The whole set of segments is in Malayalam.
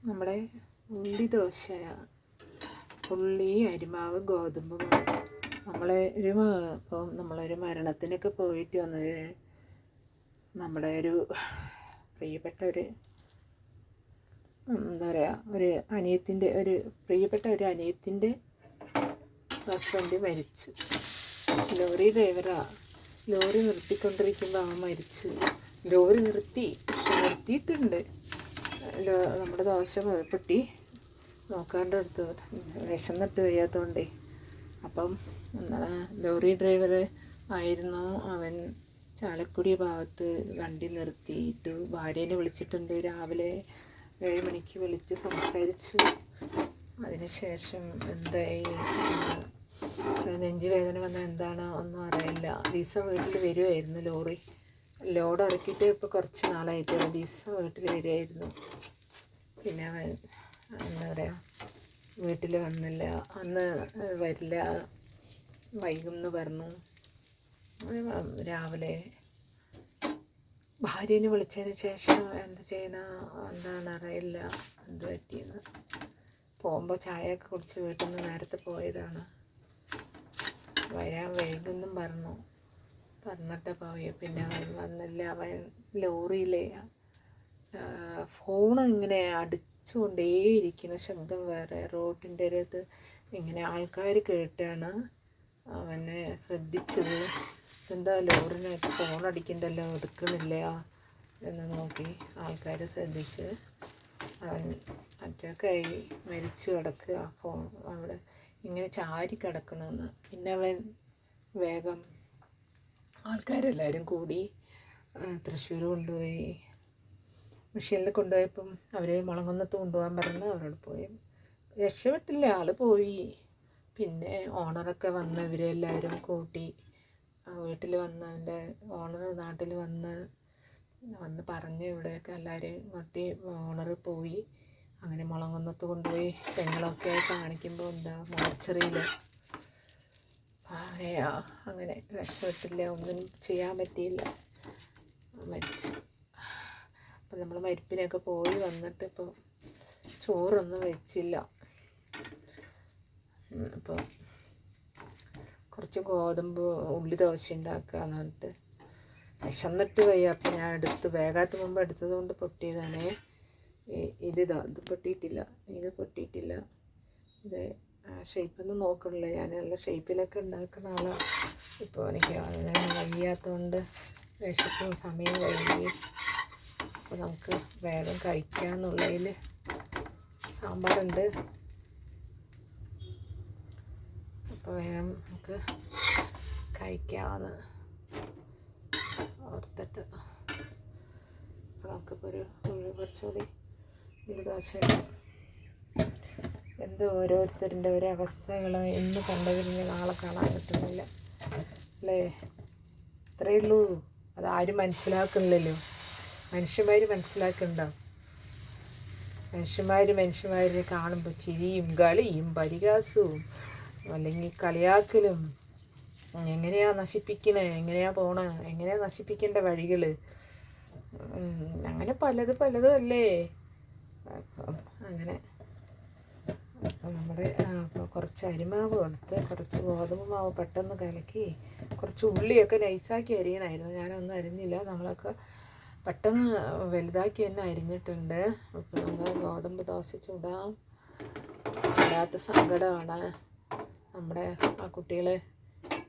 നമ്മുടെ ഉള്ളി ദോശ, ഉള്ളി, അരിമാവ്, ഗോതമ്പ് മാവ്. നമ്മളൊരു മരണത്തിനൊക്കെ പോയിട്ട് വന്നത് നമ്മുടെ ഒരു പ്രിയപ്പെട്ട പ്രിയപ്പെട്ട ഒരു അനിയത്തിൻ്റെ ഹസ്ബൻഡ് മരിച്ചു. ലോറി ഡ്രൈവറാണ്. ലോറി നിർത്തിക്കൊണ്ടിരിക്കുമ്പോൾ അവൻ മരിച്ചു. ലോറി നിർത്തിയിട്ടുണ്ട്. നമ്മുടെ ദോശ പൊട്ടി നോക്കാണ്ട് എടുത്ത് വിശന്നിട്ട് വയ്യാത്തതുകൊണ്ടേ. അപ്പം ലോറി ഡ്രൈവർ ആയിരുന്നു അവൻ. ചാലക്കുടി ഭാഗത്ത് വണ്ടി നിർത്തിയിട്ട് ഭാര്യേനെ വിളിച്ചിട്ടുണ്ട്. രാവിലെ 7 മണിക്ക് വിളിച്ച് സംസാരിച്ചു. അതിനുശേഷം എന്തായി, നെഞ്ചുവേദന വന്ന എന്താണോ ഒന്നും അറിയില്ല. ദിവസം വീട്ടിൽ വരുമായിരുന്നു. ലോഡ് ഇറക്കിയിട്ട് ഇപ്പോൾ കുറച്ച് നാളായിട്ട് ദിവസം വീട്ടിൽ വരുമായിരുന്നു. പിന്നെ എന്താ പറയുക, വീട്ടിൽ വന്നില്ല. അന്ന് വരില്ല, വൈകുമെന്ന് പറഞ്ഞു. രാവിലെ ഭാര്യേനെ വിളിച്ചതിന് ശേഷം എന്താണെന്ന് അറിയില്ല എന്ത് പറ്റിയെന്ന്. പോകുമ്പോൾ ചായയൊക്കെ കുടിച്ച് വീട്ടിൽ നിന്ന് നേരത്തെ പോയതാണ്. വരാൻ വൈകുമെന്നും പറഞ്ഞിട്ട് പോയി. പിന്നെ അവൻ വന്നില്ല. അവൻ ലോറിയിലെ ഫോൺ ഇങ്ങനെ അടിച്ചുകൊണ്ടേയിരിക്കുന്ന ശബ്ദം വേറെ. റോഡിൻ്റെ അടുത്ത് ഇങ്ങനെ ആൾക്കാർ കേട്ടാണ് അവനെ ശ്രദ്ധിച്ചത്. എന്താ ലോറിനകത്ത് ഫോൺ അടിക്കണ്ടല്ലോ, എടുക്കുന്നില്ല എന്ന് നോക്കി ആൾക്കാർ ശ്രദ്ധിച്ച് അവൻ അറ്റാക്കായി മരിച്ചു കിടക്കുക. ഫോൺ അവിടെ ഇങ്ങനെ ചാരി കിടക്കണമെന്ന്. പിന്നെ അവൻ വേഗം ആൾക്കാരെല്ലാവരും കൂടി തൃശ്ശൂർ കൊണ്ടുപോയി. മെഷീനിൽ കൊണ്ടുപോയപ്പം അവർ മുളങ്കുന്നത്ത് കൊണ്ടുപോകാൻ പറഞ്ഞ് അവരോട് പോയി. രക്ഷപ്പെട്ടില്ല, ആൾ പോയി. പിന്നെ ഓണറൊക്കെ വന്ന് ഇവരെല്ലാവരും കൂട്ടി വീട്ടിൽ വന്ന്, അവൻ്റെ ഓണർ നാട്ടിൽ വന്ന് പറഞ്ഞ് ഇവിടെയൊക്കെ എല്ലാവരും കൂട്ടി ഓണർ പോയി. അങ്ങനെ മുളങ്കുന്നത്ത് കൊണ്ടുപോയി പെങ്ങളൊക്കെ കാണിക്കുമ്പോൾ എന്താ മോർച്ചറിയിൽ അങ്ങനെ രക്ഷപ്പെട്ടില്ല, ഒന്നും ചെയ്യാൻ പറ്റിയില്ല, മരിച്ചു. അപ്പം നമ്മൾ മരിപ്പിനൊക്കെ പോയി വന്നിട്ട് ഇപ്പോൾ ചോറൊന്നും വെച്ചില്ല. അപ്പോൾ കുറച്ച് ഗോതമ്പ് ഉള്ളി ദോശ ഉണ്ടാക്കാന്ന് പറഞ്ഞിട്ട് വിശന്നിട്ട് വയ്യ. അപ്പം ഞാൻ വേഗാത്ത മുമ്പ് എടുത്തത് കൊണ്ട് പൊട്ടിയതാണേ. ഇത് പൊട്ടിയിട്ടില്ല. ഇത് ഷേപ്പൊന്നും നോക്കണില്ല. ഞാൻ നല്ല ഷേപ്പിലൊക്കെ ഉണ്ടാക്കുന്ന ആളാണ്. ഇപ്പോൾ എനിക്ക് വയ്യാത്തതുകൊണ്ട് വിശപ്പും സമയം കഴിഞ്ഞ്. അപ്പോൾ നമുക്ക് വേഗം കഴിക്കാമെന്നുള്ളതിൽ സാമ്പാറുണ്ട്. അപ്പോൾ വേഗം നമുക്ക് കഴിക്കാമെന്ന് ഓർത്തിട്ട് അപ്പോൾ നമുക്കിപ്പോൾ കുറച്ചുകൂടി ദോശ. ഓരോരുത്തരുടെ ഓരോ അവസ്ഥകൾ ഇന്ന് കണ്ടവരിഞ്ഞ് നാളെ കാണാൻ പറ്റുന്നില്ല അല്ലേ? അത്രയേ ഉള്ളൂ. അതാരും മനസ്സിലാക്കുന്നില്ലല്ലോ. മനുഷ്യന്മാർ മനസ്സിലാക്കുന്നുണ്ടോ? മനുഷ്യന്മാരെ കാണുമ്പോൾ ചിരിയും കളിയും പരിഹാസവും അല്ലെങ്കിൽ കളിയാക്കലും, എങ്ങനെയാണ് നശിപ്പിക്കണേ, എങ്ങനെയാണ് പോണേ, എങ്ങനെയാണ് നശിപ്പിക്കേണ്ട വഴികൾ, അങ്ങനെ പലതും അല്ലേ. അങ്ങനെ അപ്പോൾ അപ്പോൾ കുറച്ച് അരിമാവ് എടുത്ത് കുറച്ച് ഗോതമ്പ് മാവ് പെട്ടെന്ന് കലക്കി കുറച്ച് ഉള്ളിയൊക്കെ നൈസാക്കി അരിയണമായിരുന്നു. ഞാനൊന്നും അരിഞ്ഞില്ല. നമ്മളൊക്കെ പെട്ടെന്ന് വലുതാക്കി തന്നെ അരിഞ്ഞിട്ടുണ്ട്. അപ്പോൾ നമ്മൾ ഗോതമ്പ് ദോശ ചൂടാം. വല്ലാത്ത സങ്കടമാണ്. നമ്മുടെ ആ കുട്ടികൾ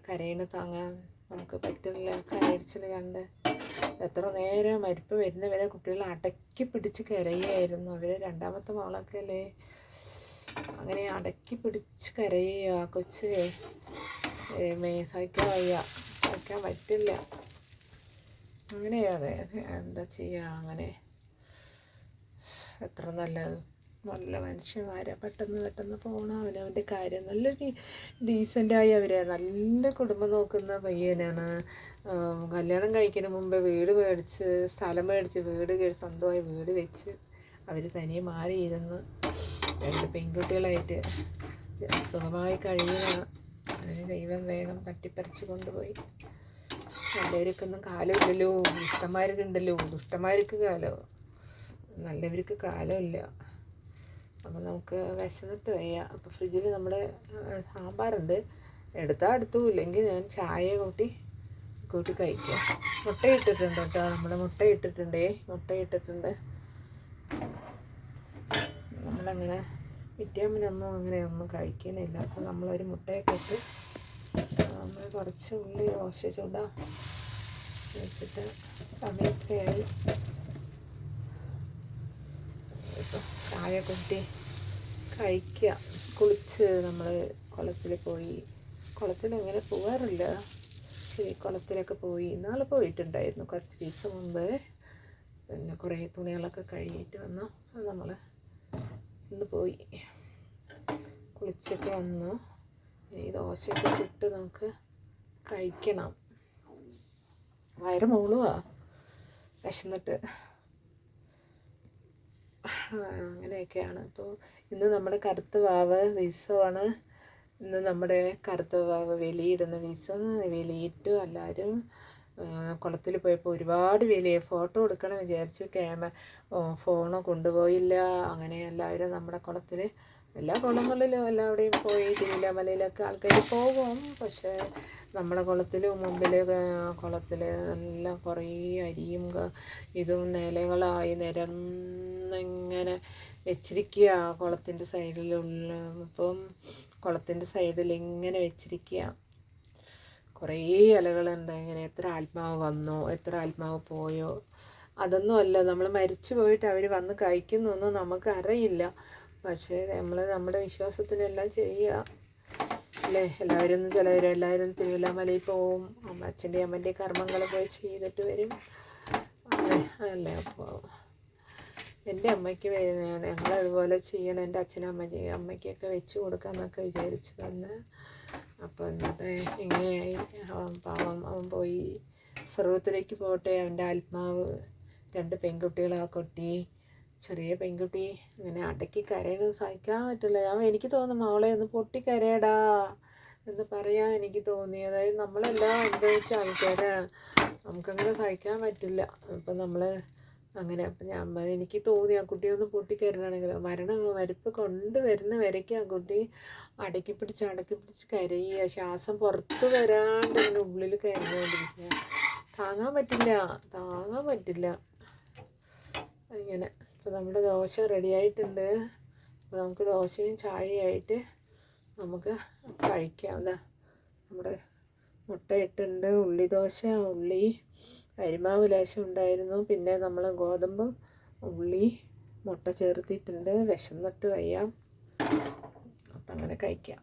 കരയിന് താങ്ങാൻ നമുക്ക് പറ്റുന്നില്ല. കരയിടിച്ചത് കണ്ട് എത്ര നേരം മരിപ്പ് വരുന്നവരെ കുട്ടികൾ അടക്കി പിടിച്ച് കരയായിരുന്നു. അവർ രണ്ടാമത്തെ മകളൊക്കെ അല്ലേ, അങ്ങനെ അടക്കി പിടിച്ച് കരയുക. കൊച്ച് സഹിക്കാൻ പറ്റില്ല. അങ്ങനെയാണ്. എന്താ ചെയ്യുക? അങ്ങനെ എത്ര നല്ല മനുഷ്യന്മാരെ പെട്ടെന്ന് പോകണം. അവനവൻ്റെ കാര്യം നല്ല ഡീസൻ്റായി. നല്ല കുടുംബം നോക്കുന്ന പയ്യനാണ്. കല്യാണം കഴിക്കുന്നതിന് മുമ്പേ സ്ഥലം മേടിച്ച് സ്വന്തമായി വീട് വെച്ച് അവർ തനിയെ മാറിയിരുന്ന് 2 പെൺകുട്ടികളായിട്ട് സുഖമായി കഴിയുകയാണ്. അതിന് ദൈവം വേഗം തട്ടിപ്പറിച്ച് കൊണ്ടുപോയി. നല്ലവർക്കൊന്നും കാലമില്ലല്ലോ. ദുഷ്ടന്മാർക്ക് കാലം, നല്ലവർക്ക് കാലമില്ല. അപ്പോൾ നമുക്ക് വിശന്നിട്ട് വയ്യ. അപ്പോൾ ഫ്രിഡ്ജിൽ നമ്മുടെ സാമ്പാറുണ്ട്, എടുത്താൽ എടുത്തു, ഇല്ലെങ്കിൽ ഞാൻ ചായ കൂട്ടി കഴിക്കുക. മുട്ടയിട്ടിട്ടുണ്ട് കേട്ടോ, നമ്മൾ മുട്ടയിട്ടിട്ടുണ്ട്. നമ്മളങ്ങനെ വിറ്റാമിനൊന്നും അങ്ങനെയൊന്നും കഴിക്കണില്ല. അപ്പോൾ നമ്മളൊരു മുട്ടയൊക്കെ ഇട്ട് നമ്മൾ കുറച്ച് ഉള്ളി ദോശ ചൂടാ വെച്ചിട്ട് സമയത്തായി. ഇപ്പോൾ ചായ കൂട്ടി കഴിക്കുക. കുളിച്ച് നമ്മൾ കുളത്തിൽ അങ്ങനെ പോകാറില്ല, ശരി കുളത്തിലൊക്കെ പോയി. ഇന്നാൾ പോയിട്ടുണ്ടായിരുന്നു കുറച്ച് ദിവസം മുമ്പ്. പിന്നെ കുറേ തുണികളൊക്കെ കഴുകിയിട്ട് വന്നു. അത് നമ്മൾ ഇന്ന് പോയി കുളിച്ചൊക്കെ വന്നു. ഈ ദോശയൊക്കെ ചുട്ട് നമുക്ക് കഴിക്കണം. വയറ് മൂളുവാ വിശന്നിട്ട്. അങ്ങനെയൊക്കെയാണ്. അപ്പോൾ ഇന്ന് നമ്മുടെ കറുത്ത വാവ് ദിവസമാണ്. ഇന്ന് നമ്മുടെ കറുത്ത വാവ് വെളിയിടുന്ന ദിവസം. വെളിയിട്ടു. എല്ലാവരും കുളത്തിൽ പോയപ്പോൾ ഒരുപാട് ഫോട്ടോ എടുക്കണം വിചാരിച്ചു, ഫോണ് കൊണ്ടുപോയില്ല. അങ്ങനെ എല്ലാവരും നമ്മുടെ കുളത്തിൽ, എല്ലാ കുളങ്ങളിലും എല്ലാവിടെയും പോയി, തിരുവല്ലാമലയിലൊക്കെ ആൾക്കാർ പോകും. പക്ഷേ നമ്മുടെ മുമ്പിൽ കുളത്തിൽ എല്ലാം കുറേ അരിയും ഇതും നിലകളായി നിരന്നിങ്ങനെ വെച്ചിരിക്കുക കുളത്തിൻ്റെ സൈഡിലുള്ള. ഇപ്പം കുളത്തിൻ്റെ സൈഡിൽ ഇങ്ങനെ വെച്ചിരിക്കുക കുറേ ഇലകളുണ്ട്. ഇങ്ങനെ എത്ര ആത്മാവ് വന്നോ, എത്ര ആത്മാവ് പോയോ, അതൊന്നും അല്ല. നമ്മൾ മരിച്ചു പോയിട്ട് അവർ വന്ന് കഴിക്കുന്നൊന്നും നമുക്ക് അറിയില്ല. പക്ഷേ നമ്മൾ നമ്മുടെ വിശ്വാസത്തിനെല്ലാം ചെയ്യുക അല്ലേ. എല്ലാവരും തിരുവല്ലാമലയിൽ പോവും, അച്ഛൻ്റെയും അമ്മൻ്റെയും കർമ്മങ്ങൾ പോയി ചെയ്തിട്ട് വരും അല്ലേ. അപ്പോൾ എൻ്റെ അമ്മയ്ക്ക് ഞങ്ങളതുപോലെ ചെയ്യണം. എൻ്റെ അമ്മയ്ക്കൊക്കെ വെച്ച് കൊടുക്കാമെന്നൊക്കെ വിചാരിച്ചു തന്നെ. അപ്പോൾ ഇന്നത്തെ ഇങ്ങനെയായി. അവൻ പോയി സ്വർഗത്തിലേക്ക് പോട്ടെ. അവൻ്റെ ആത്മാവ്. 2 പെൺകുട്ടികൾ, ആ കുട്ടി ചെറിയ പെൺകുട്ടി ഇങ്ങനെ അടക്കി കരയണത് സഹിക്കാൻ പറ്റില്ല. എനിക്ക് തോന്നും മോളെ ഒന്ന് പൊട്ടിക്കരയടാ എന്ന് പറയാൻ എനിക്ക് തോന്നി. അതായത് നമ്മളെല്ലാം അനുഭവിച്ച ആൾക്കാരാണ്, നമുക്കങ്ങനെ സഹിക്കാൻ പറ്റില്ല. അപ്പം നമ്മൾ അങ്ങനെ. അപ്പം എനിക്ക് തോന്നി ആ കുട്ടി ഒന്ന് പൊട്ടിക്കരണമെങ്കിൽ മരിപ്പ് കൊണ്ടുവരുന്ന വരയ്ക്ക് ആ കുട്ടി അടക്കി പിടിച്ച് കരയുക, ശ്വാസം പുറത്ത് വരാണ്ട് ഇങ്ങനെ ഉള്ളിൽ കരഞ്ഞുകൊണ്ടിരിക്കുക. താങ്ങാൻ പറ്റില്ല ഇങ്ങനെ. അപ്പോൾ നമ്മുടെ ദോശ റെഡിയായിട്ടുണ്ട്. അപ്പോൾ നമുക്ക് ദോശയും ചായയായിട്ട് നമുക്ക് കഴിക്കാം. നമ്മുടെ മുട്ടയിട്ടുണ്ട്, ഉള്ളി ദോശ, അരിമാവ് ലേശം ഉണ്ടായിരുന്നു, പിന്നെ നമ്മൾ ഗോതമ്പും ഉള്ളി മുട്ട ചേർത്തിട്ടുണ്ട്. വിശന്നിട്ട് വയ്യ. അപ്പം അങ്ങനെ കഴിക്കാം.